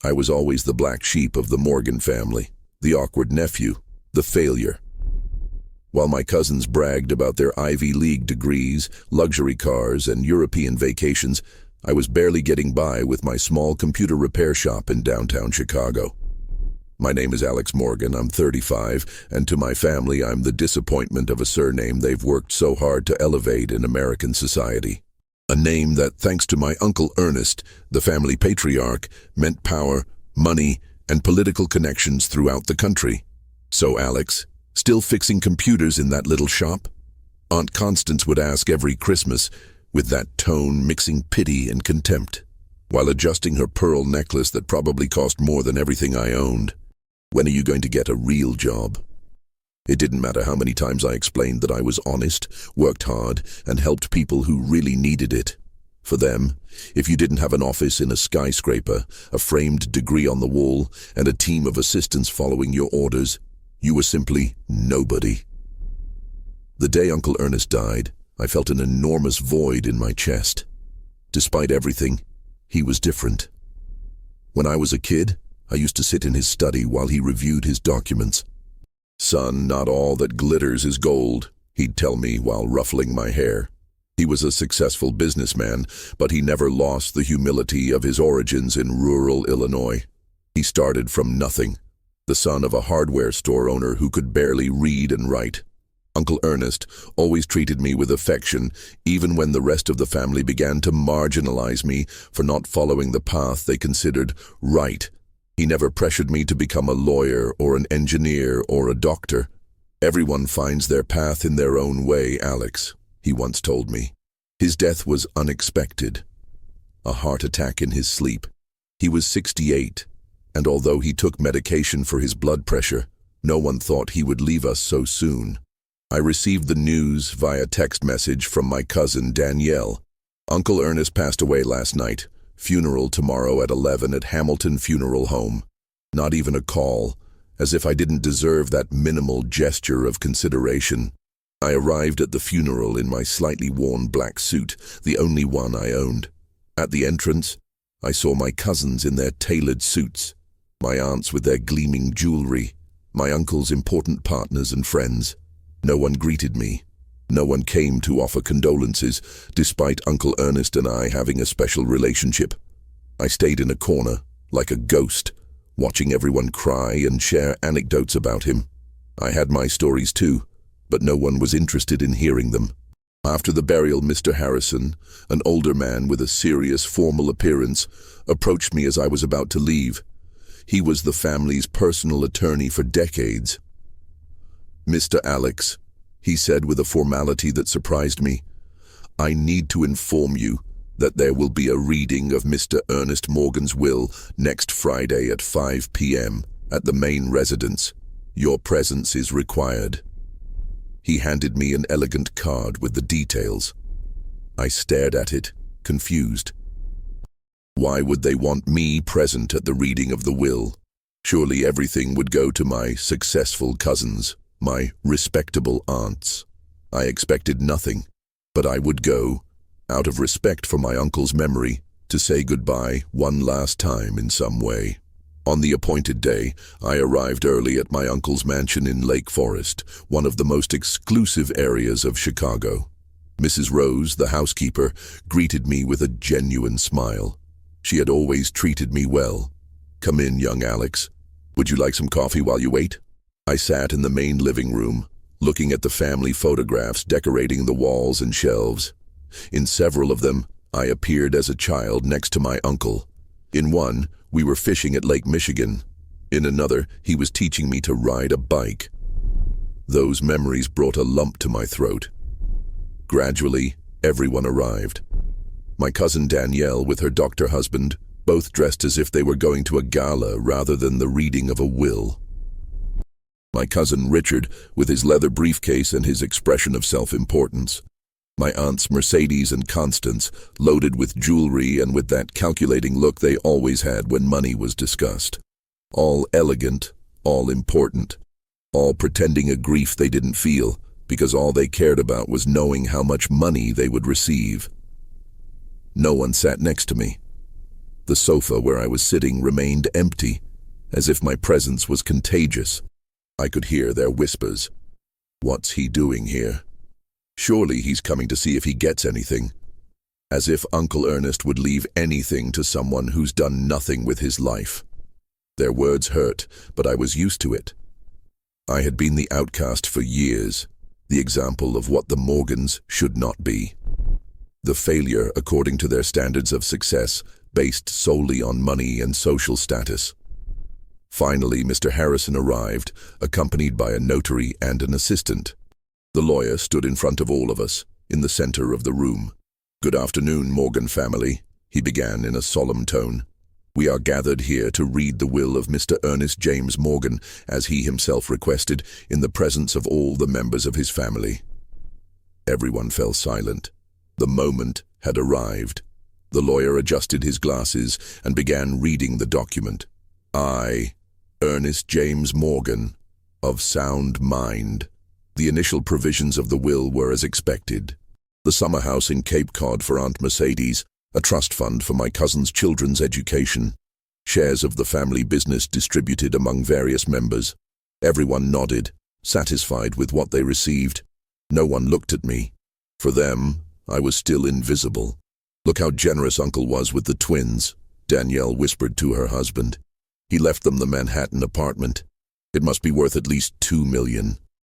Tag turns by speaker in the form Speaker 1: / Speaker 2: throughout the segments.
Speaker 1: I was always the black sheep of the Morgan family, the awkward nephew, the failure. While my cousins bragged about their Ivy League degrees, luxury cars, and European vacations, I was barely getting by with my small computer repair shop in downtown Chicago. My name is Alex Morgan, I'm 35, and to my family I'm the disappointment of a surname they've worked so hard to elevate in American society. A name that, thanks to my Uncle Ernest, the family patriarch, meant power, money, and political connections throughout the country. So Alex, still fixing computers in that little shop? Aunt Constance would ask every Christmas, with that tone mixing pity and contempt, while adjusting her pearl necklace that probably cost more than everything I owned. When are you going to get a real job? It didn't matter how many times I explained that I was honest, worked hard, and helped people who really needed it. For them, if you didn't have an office in a skyscraper, a framed degree on the wall, and a team of assistants following your orders, you were simply nobody. The day Uncle Ernest died, I felt an enormous void in my chest. Despite everything, he was different. When I was a kid, I used to sit in his study while he reviewed his documents. "Son, not all that glitters is gold," he'd tell me while ruffling my hair. He was a successful businessman, but he never lost the humility of his origins in rural Illinois. He started from nothing, the son of a hardware store owner who could barely read and write. Uncle Ernest always treated me with affection, even when the rest of the family began to marginalize me for not following the path they considered right. He never pressured me to become a lawyer or an engineer or a doctor. "Everyone finds their path in their own way, Alex," he once told me. His death was unexpected. A heart attack in his sleep. He was 68, and although he took medication for his blood pressure, no one thought he would leave us so soon. I received the news via text message from my cousin Danielle. "Uncle Ernest passed away last night. Funeral tomorrow at 11 at Hamilton Funeral Home." Not even a call, as if I didn't deserve that minimal gesture of consideration. I arrived at the funeral in my slightly worn black suit, the only one I owned. At the entrance, I saw my cousins in their tailored suits, my aunts with their gleaming jewelry, my uncle's important partners and friends. No one greeted me. No one came to offer condolences, despite Uncle Ernest and I having a special relationship. I stayed in a corner, like a ghost, watching everyone cry and share anecdotes about him. I had my stories too, but no one was interested in hearing them. After the burial, Mr. Harrison, an older man with a serious, formal appearance, approached me as I was about to leave. He was the family's personal attorney for decades. "Mr. Alex," he said with a formality that surprised me, "I need to inform you that there will be a reading of Mr. Ernest Morgan's will next Friday at 5 p.m. at the main residence. Your presence is required." He handed me an elegant card with the details. I stared at it, confused. Why would they want me present at the reading of the will? Surely everything would go to my successful cousins, my respectable aunts. I expected nothing, but I would go, out of respect for my uncle's memory, to say goodbye one last time in some way. On the appointed day, I arrived early at my uncle's mansion in Lake Forest, one of the most exclusive areas of Chicago. Mrs. Rose, the housekeeper, greeted me with a genuine smile. She had always treated me well. "Come in, young Alex. Would you like some coffee while you wait?" I sat in the main living room, looking at the family photographs decorating the walls and shelves. In several of them, I appeared as a child next to my uncle. In one, we were fishing at Lake Michigan. In another, he was teaching me to ride a bike. Those memories brought a lump to my throat. Gradually, everyone arrived. My cousin Danielle with her doctor husband, both dressed as if they were going to a gala rather than the reading of a will. My cousin Richard with his leather briefcase and his expression of self-importance. My aunts Mercedes and Constance, loaded with jewelry and with that calculating look they always had when money was discussed. All elegant, all important, all pretending a grief they didn't feel, because all they cared about was knowing how much money they would receive. No one sat next to me. The sofa where I was sitting remained empty, as if my presence was contagious. I could hear their whispers. What's he doing here? Surely he's coming to see if he gets anything. As if Uncle Ernest would leave anything to someone who's done nothing with his life. Their words hurt, but I was used to it. I had been the outcast for years, the example of what the Morgans should not be. The failure according to their standards of success, based solely on money and social status. Finally, Mr. Harrison arrived, accompanied by a notary and an assistant. The lawyer stood in front of all of us, in the center of the room. "Good afternoon, Morgan family," he began in a solemn tone. "We are gathered here to read the will of Mr. Ernest James Morgan, as he himself requested, in the presence of all the members of his family." Everyone fell silent. The moment had arrived. The lawyer adjusted his glasses and began reading the document. "I, Ernest James Morgan, of sound mind." The initial provisions of the will were as expected. The summer house in Cape Cod for Aunt Mercedes, a trust fund for my cousin's children's education, shares of the family business distributed among various members. Everyone nodded, satisfied with what they received. No one looked at me. For them, I was still invisible. "Look how generous Uncle was with the twins," Danielle whispered to her husband. "He left them the Manhattan apartment. It must be worth at least $2 million.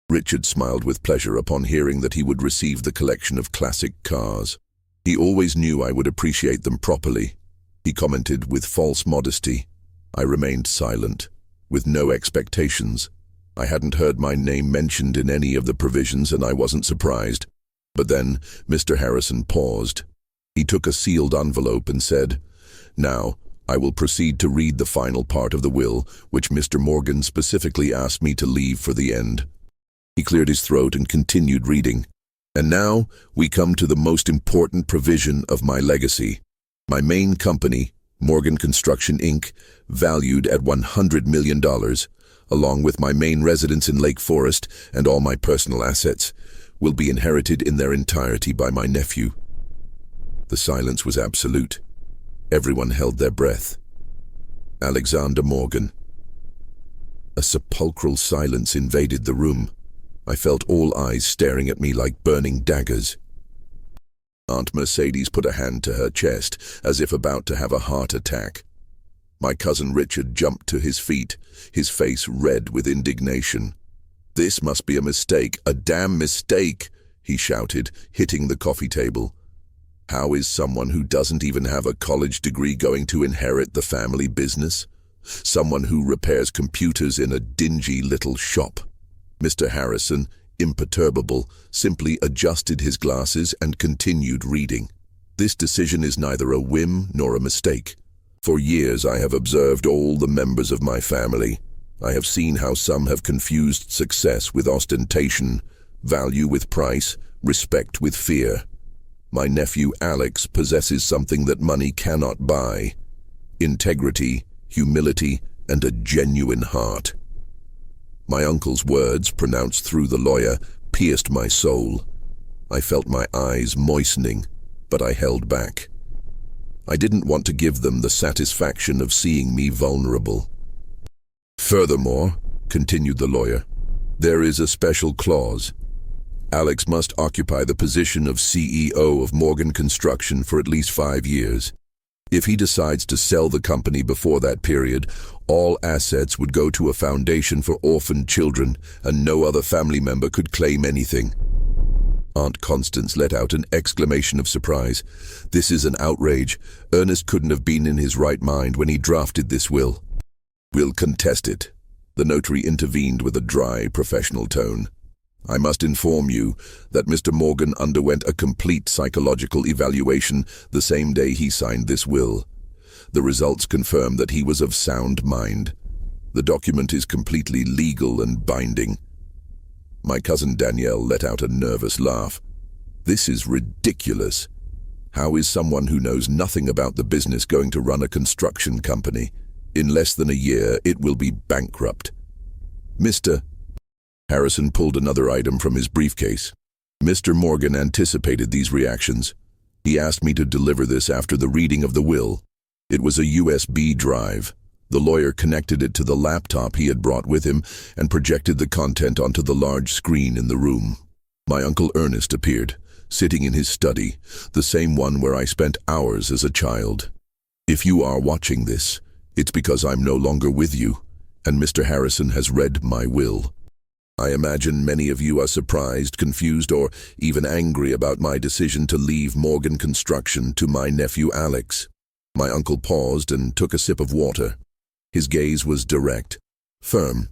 Speaker 1: Richard smiled with pleasure upon hearing that he would receive the collection of classic cars. He always knew I would appreciate them properly, he commented with false modesty. I remained silent, with no expectations. I hadn't heard my name mentioned in any of the provisions and I wasn't surprised. But then Mr. Harrison paused. He took a sealed envelope and said, "Now, I will proceed to read the final part of the will, which Mr. Morgan specifically asked me to leave for the end." He cleared his throat and continued reading. "And now, we come to the most important provision of my legacy. My main company, Morgan Construction, Inc., valued at $100 million, along with my main residence in Lake Forest and all my personal assets, will be inherited in their entirety by my nephew." The silence was absolute. Everyone held their breath. Alexander Morgan. A sepulchral silence invaded the room. I felt all eyes staring at me like burning daggers. Aunt Mercedes put a hand to her chest, as if about to have a heart attack. My cousin Richard jumped to his feet, his face red with indignation. "This must be a mistake, a damn mistake," he shouted, hitting the coffee table. "How is someone who doesn't even have a college degree going to inherit the family business? Someone who repairs computers in a dingy little shop." Mr. Harrison, imperturbable, simply adjusted his glasses and continued reading. "This decision is neither a whim nor a mistake. For years I have observed all the members of my family. I have seen how some have confused success with ostentation, value with price, respect with fear. My nephew Alex possesses something that money cannot buy: integrity, humility, and a genuine heart." My uncle's words, pronounced through the lawyer, pierced my soul. I felt my eyes moistening, but I held back. I didn't want to give them the satisfaction of seeing me vulnerable. "Furthermore," continued the lawyer, "there is a special clause. Alex must occupy the position of CEO of Morgan Construction for at least 5 years. If he decides to sell the company before that period, all assets would go to a foundation for orphaned children, and no other family member could claim anything." Aunt Constance let out an exclamation of surprise. "This is an outrage. Ernest couldn't have been in his right mind when he drafted this will." "We'll contest it," the notary intervened with a dry, professional tone. "I must inform you that Mr. Morgan underwent a complete psychological evaluation the same day he signed this will. The results confirm that he was of sound mind. The document is completely legal and binding." My cousin Danielle let out a nervous laugh. "This is ridiculous. How is someone who knows nothing about the business going to run a construction company? In less than a year, it will be bankrupt." "Mr. Harrison pulled another item from his briefcase. "Mr. Morgan anticipated these reactions. He asked me to deliver this after the reading of the will. It was a USB drive. The lawyer connected it to the laptop he had brought with him and projected the content onto the large screen in the room. My Uncle Ernest appeared, sitting in his study, the same one where I spent hours as a child. "If you are watching this, it's because I'm no longer with you, and Mr. Harrison has read my will. I imagine many of you are surprised, confused, or even angry about my decision to leave Morgan Construction to my nephew Alex." My uncle paused and took a sip of water. His gaze was direct, firm.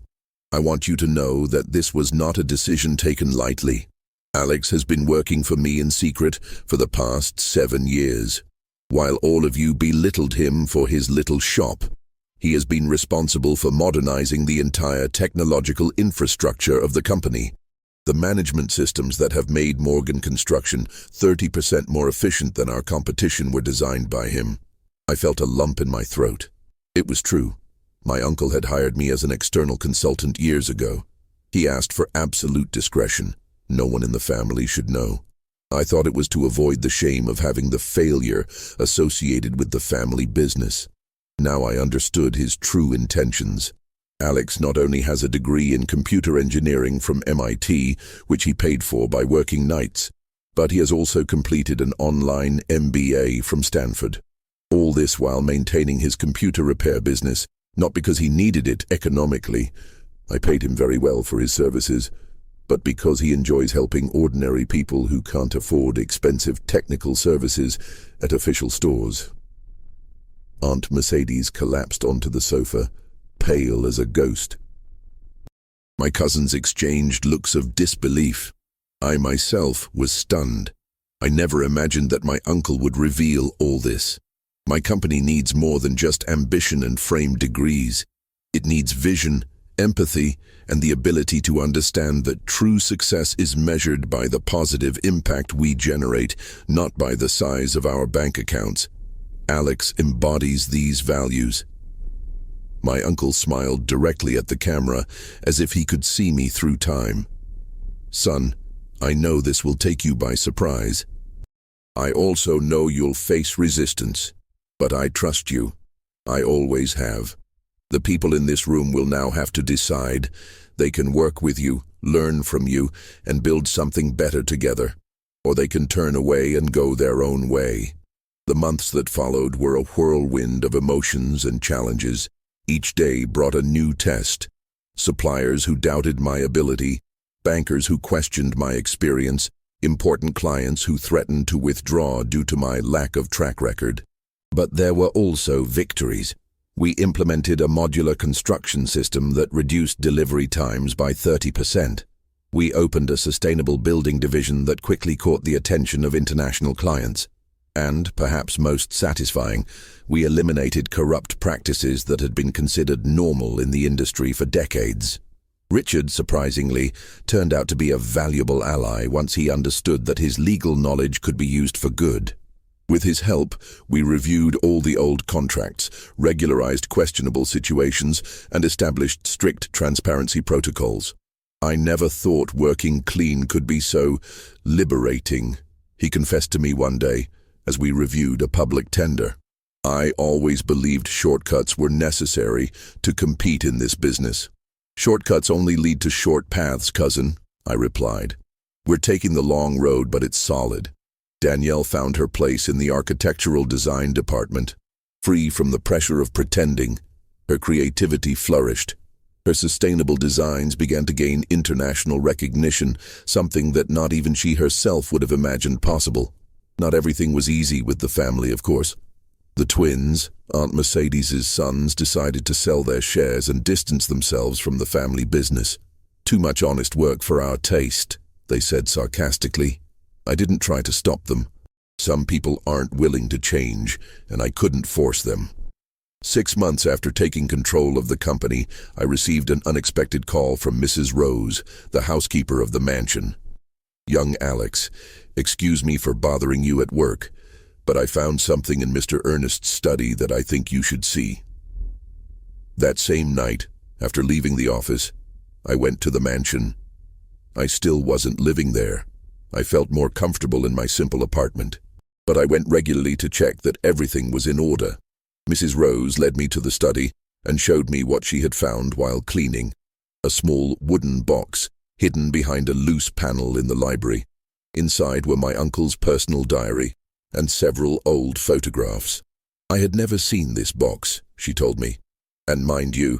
Speaker 1: "I want you to know that this was not a decision taken lightly. Alex has been working for me in secret for the past 7 years. While all of you belittled him for his little shop, he has been responsible for modernizing the entire technological infrastructure of the company. The management systems that have made Morgan Construction 30% more efficient than our competition were designed by him." I felt a lump in my throat. It was true. My uncle had hired me as an external consultant years ago. He asked for absolute discretion. No one in the family should know. I thought it was to avoid the shame of having the failure associated with the family business. Now I understood his true intentions. Alex not only has a degree in computer engineering from MIT, which he paid for by working nights, but he has also completed an online MBA from Stanford. All this while maintaining his computer repair business, not because he needed it economically. I paid him very well for his services, but because he enjoys helping ordinary people who can't afford expensive technical services at official stores. Aunt Mercedes collapsed onto the sofa, pale as a ghost. My cousins exchanged looks of disbelief. I myself was stunned. I never imagined that my uncle would reveal all this. My company needs more than just ambition and framed degrees. It needs vision, empathy, and the ability to understand that true success is measured by the positive impact we generate, not by the size of our bank accounts. Alex embodies these values. My uncle smiled directly at the camera, as if he could see me through time. "Son, I know this will take you by surprise. I also know you'll face resistance. But I trust you. I always have. The people in this room will now have to decide. They can work with you, learn from you, and build something better together. Or they can turn away and go their own way." The months that followed were a whirlwind of emotions and challenges. Each day brought a new test. Suppliers who doubted my ability, bankers who questioned my experience, important clients who threatened to withdraw due to my lack of track record. But there were also victories. We implemented a modular construction system that reduced delivery times by 30%. We opened a sustainable building division that quickly caught the attention of international clients. And, perhaps most satisfying, we eliminated corrupt practices that had been considered normal in the industry for decades. Richard, surprisingly, turned out to be a valuable ally once he understood that his legal knowledge could be used for good. With his help, we reviewed all the old contracts, regularized questionable situations, and established strict transparency protocols. "I never thought working clean could be so liberating," he confessed to me one day, as we reviewed a public tender. "I always believed shortcuts were necessary to compete in this business." "Shortcuts only lead to short paths, cousin," I replied. "We're taking the long road, but it's solid." Danielle found her place in the architectural design department. Free from the pressure of pretending, her creativity flourished. Her sustainable designs began to gain international recognition, something that not even she herself would have imagined possible. Not everything was easy with the family, of course. The twins, Aunt Mercedes's sons, decided to sell their shares and distance themselves from the family business. "Too much honest work for our taste," they said sarcastically. I didn't try to stop them. Some people aren't willing to change, and I couldn't force them. 6 months after taking control of the company, I received an unexpected call from Mrs. Rose, the housekeeper of the mansion. "Young Alex, excuse me for bothering you at work, but I found something in Mr. Ernest's study that I think you should see." That same night, after leaving the office, I went to the mansion. I still wasn't living there. I felt more comfortable in my simple apartment, but I went regularly to check that everything was in order. Mrs. Rose led me to the study and showed me what she had found while cleaning. A small wooden box hidden behind a loose panel in the library. Inside were my uncle's personal diary and several old photographs. I had never seen this box, she told me. And mind you,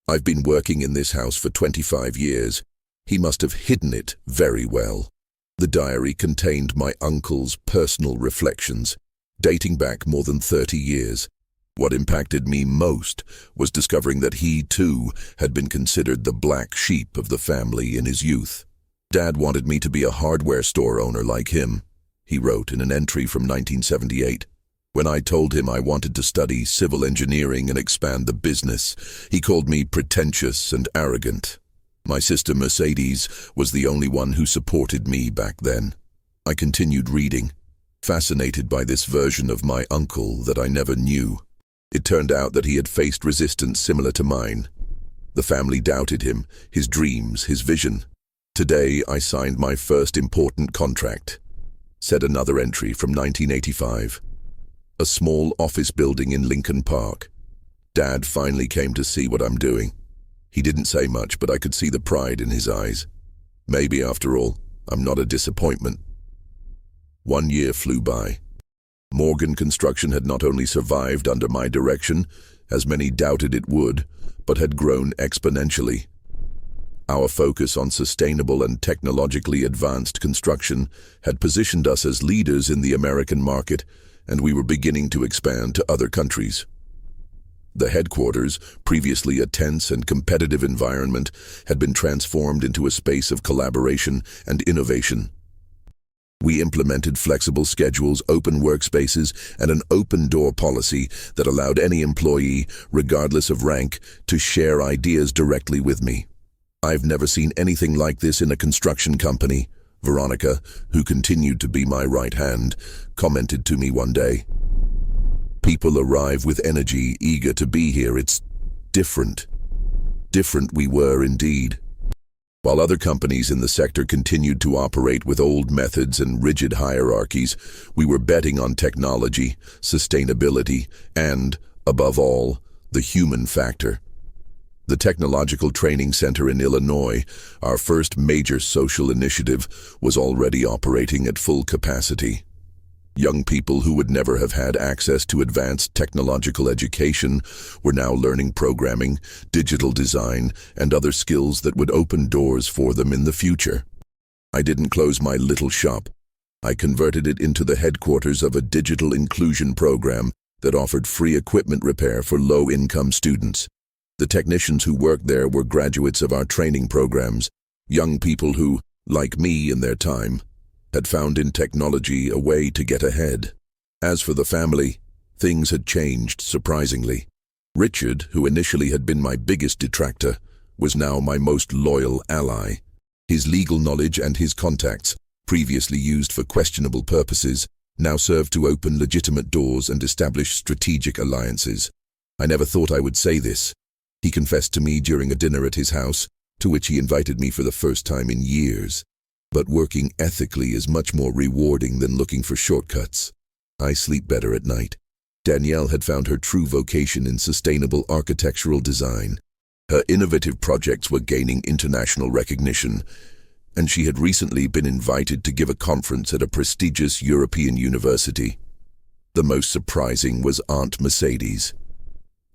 Speaker 1: I've been working in this house for 25 years. He must have hidden it very well. The diary contained my uncle's personal reflections, dating back more than 30 years. What impacted me most was discovering that he, too, had been considered the black sheep of the family in his youth. Dad wanted me to be a hardware store owner like him, he wrote in an entry from 1978. When I told him I wanted to study civil engineering and expand the business, he called me pretentious and arrogant. My sister Mercedes was the only one who supported me back then. I continued reading, fascinated by this version of my uncle that I never knew. It turned out that he had faced resistance similar to mine. The family doubted him, his dreams, his vision. Today I signed my first important contract, said another entry from 1985. A small office building in Lincoln Park. Dad finally came to see what I'm doing. He didn't say much, but I could see the pride in his eyes. Maybe, after all, I'm not a disappointment. 1 year flew by. Morgan Construction had not only survived under my direction, as many doubted it would, but had grown exponentially. Our focus on sustainable and technologically advanced construction had positioned us as leaders in the American market, and we were beginning to expand to other countries. The headquarters, previously a tense and competitive environment, had been transformed into a space of collaboration and innovation. We implemented flexible schedules, open workspaces, and an open-door policy that allowed any employee, regardless of rank, to share ideas directly with me. I've never seen anything like this in a construction company, Veronica, who continued to be my right hand, commented to me one day. People arrive with energy, eager to be here. It's different. Different we were indeed. While other companies in the sector continued to operate with old methods and rigid hierarchies, we were betting on technology, sustainability, and, above all, the human factor. The Technological Training Center in Illinois, our first major social initiative, was already operating at full capacity. Young people who would never have had access to advanced technological education were now learning programming, digital design, and other skills that would open doors for them in the future. I didn't close my little shop. I converted it into the headquarters of a digital inclusion program that offered free equipment repair for low-income students. The technicians who worked there were graduates of our training programs, young people who, like me in their time, had found in technology a way to get ahead. As for the family, things had changed surprisingly. Richard, who initially had been my biggest detractor, was now my most loyal ally. His legal knowledge and his contacts, previously used for questionable purposes, now served to open legitimate doors and establish strategic alliances. I never thought I would say this. He confessed to me during a dinner at his house, to which he invited me for the first time in years. But working ethically is much more rewarding than looking for shortcuts. I sleep better at night. Danielle had found her true vocation in sustainable architectural design. Her innovative projects were gaining international recognition, and she had recently been invited to give a conference at a prestigious European university. The most surprising was Aunt Mercedes.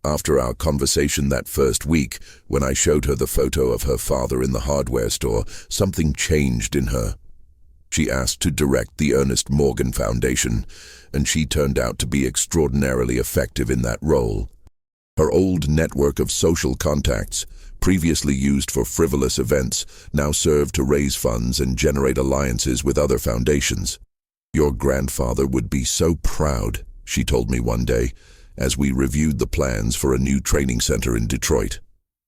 Speaker 1: After our conversation that first week, when I showed her the photo of her father in the hardware store, something changed in her. She asked to direct the Ernest Morgan Foundation, and she turned out to be extraordinarily effective in that role. Her old network of social contacts, previously used for frivolous events, now served to raise funds and generate alliances with other foundations. "Your grandfather would be so proud," she told me one day, as we reviewed the plans for a new training center in Detroit.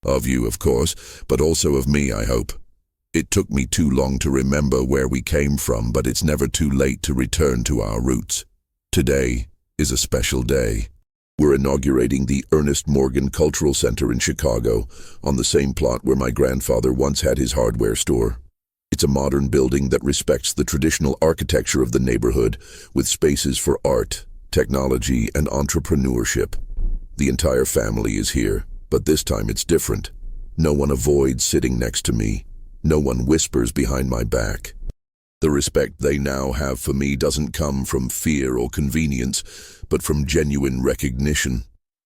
Speaker 1: Of you, of course, but also of me, I hope. It took me too long to remember where we came from, but it's never too late to return to our roots. Today is a special day. We're inaugurating the Ernest Morgan Cultural Center in Chicago, on the same plot where my grandfather once had his hardware store. It's a modern building that respects the traditional architecture of the neighborhood, with spaces for art, technology, and entrepreneurship. The entire family is here, but this time it's different. No one avoids sitting next to me. No one whispers behind my back. The respect they now have for me doesn't come from fear or convenience, but from genuine recognition.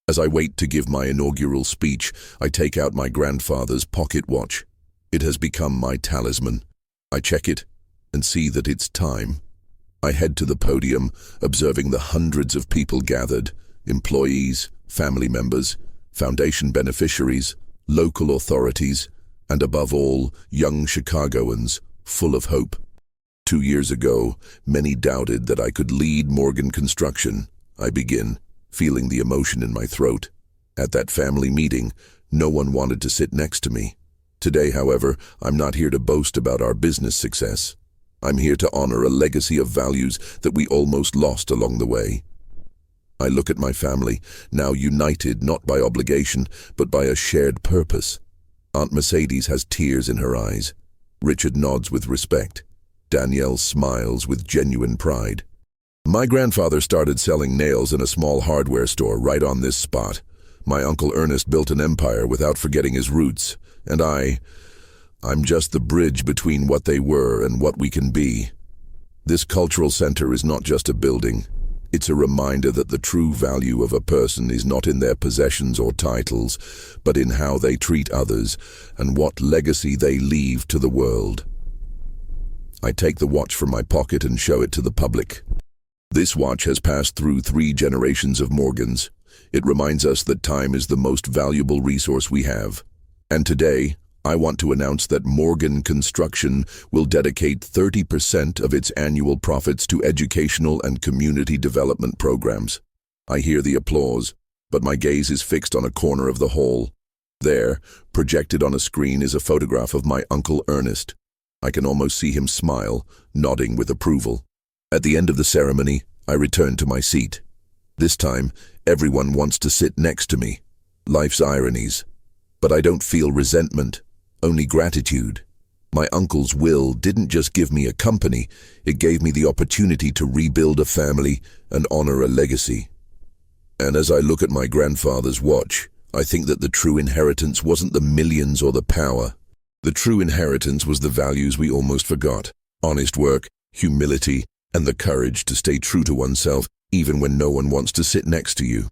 Speaker 1: As I wait to give my inaugural speech, I take out my grandfather's pocket watch. It has become my talisman. I check it and see that it's time. I head to the podium, observing the hundreds of people gathered, employees, family members, foundation beneficiaries, local authorities, and above all, young Chicagoans, full of hope. 2 years ago, many doubted that I could lead Morgan Construction. I begin, feeling the emotion in my throat. At that family meeting, no one wanted to sit next to me. Today, however, I'm not here to boast about our business success. I'm here to honor a legacy of values that we almost lost along the way. I look at my family, now united not by obligation, but by a shared purpose. Aunt Mercedes has tears in her eyes. Richard nods with respect. Danielle smiles with genuine pride. My grandfather started selling nails in a small hardware store right on this spot. My Uncle Ernest built an empire without forgetting his roots, and I'm just the bridge between what they were and what we can be. This cultural center is not just a building. It's a reminder that the true value of a person is not in their possessions or titles, but in how they treat others and what legacy they leave to the world. I take the watch from my pocket and show it to the public. This watch has passed through 3 generations of Morgans. It reminds us that time is the most valuable resource we have. And today, I want to announce that Morgan Construction will dedicate 30% of its annual profits to educational and community development programs. I hear the applause, but my gaze is fixed on a corner of the hall. There, projected on a screen, is a photograph of my Uncle Ernest. I can almost see him smile, nodding with approval. At the end of the ceremony, I return to my seat. This time, everyone wants to sit next to me. Life's ironies. But I don't feel resentment, only gratitude. My uncle's will didn't just give me a company, it gave me the opportunity to rebuild a family and honor a legacy. And as I look at my grandfather's watch, I think that the true inheritance wasn't the millions or the power. The true inheritance was the values we almost forgot: honest work, humility, and the courage to stay true to oneself even when no one wants to sit next to you.